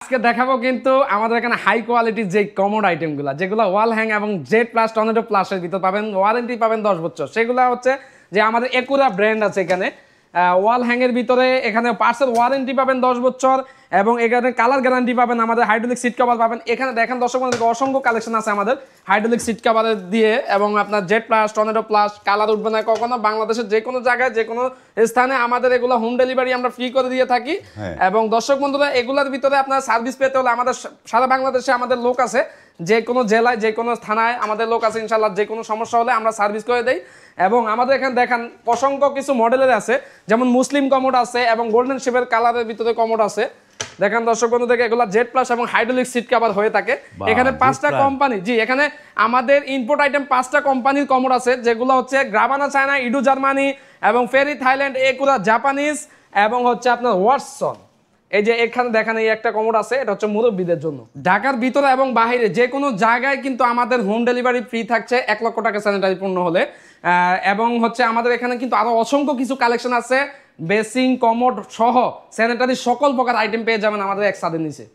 আজকে দেখাবো কিন্তু আমাদের এখানে হাই কোয়ালিটির যে কমোড আইটেমগুলো, যেগুলো ওয়াল হ্যাং এবং জেড প্লাস টর্নেডো প্লাসের ভিতর পাবেন, ওয়ারেন্টি পাবেন 10 বছর। সেগুলো হচ্ছে যে আমাদের একুরা ব্র্যান্ড আছে এখানে। ওয়াল হ্যাংয়ের ভিতরে এখানে পার্সেল ওয়ারেন্টি পাবেন 10 বছর এবং এখানে কালার গ্যারান্টি পাবেন, আমাদের হাইড্রোলিক সিট কভার পাবেন। এখানে দেখেন দর্শক বন্ধুদের অসংখ্য কালেকশন আছে আমাদের হাইড্রোলিক সিট কভারের দিয়ে, এবং আপনার Z plus tornado plus colour উঠবে না কখনো। বাংলাদেশের যে কোনো জায়গায় যে কোনো স্থানে আমাদের এগুলো হোম ডেলিভারি আমরা ফ্রি করে দিয়ে থাকি। এবং দর্শক বন্ধুরা এগুলোর ভিতরে আপনার সার্ভিস পেতে হলে আমাদের সারা বাংলাদেশে আমাদের লোক আছে, যে কোনো জেলায় যে কোনো থানায় আমাদের লোক আছে ইনশাল্লাহ। যে কোনো সমস্যা হলে আমরা সার্ভিস করে দেই। এবং আমাদের এখানে দেখেন অসংখ্য কিছু মডেলের আছে, যেমন মুসলিম কমোড আছে এবং গোল্ডেন শেপের কালারের ভিতরে কমোড আছে। দেখেন দর্শক বন্ধু দেখে এগুলো জেড প্লাস এবং হাইড্রোলিক সিট কভার হয়ে থাকে। এখানে 5টা কোম্পানি, জি এখানে আমাদের ইম্পোর্ট আইটেম 5টা কোম্পানির কমোড আছে, যেগুলো হচ্ছে গ্রাবানা চায়না, ইডু জার্মানি এবং ফেরি থাইল্যান্ড, একুরা জাপানিজ এবং হচ্ছে আপনার ওয়াটসন। এই যে এখানে দেখেন এই একটা কমোড আছে, এটা হচ্ছে মুরব্বীদের জন্য। ঢাকার ভিতরে এবং বাইরে যে কোনো জায়গায় কিন্তু আমাদের হোম ডেলিভারি ফ্রি থাকছে 1 লক্ষ টাকা স্যানিটারি পণ্য হলে। এবং হচ্ছে আমাদের এখানে কিন্তু আরো অসংখ্য কিছু কালেকশন আছে, বেসিং কমোড সহ স্যানিটারি সকল প্রকার আইটেম পেয়ে যাবেন আমাদের এক ছাদের নিচে।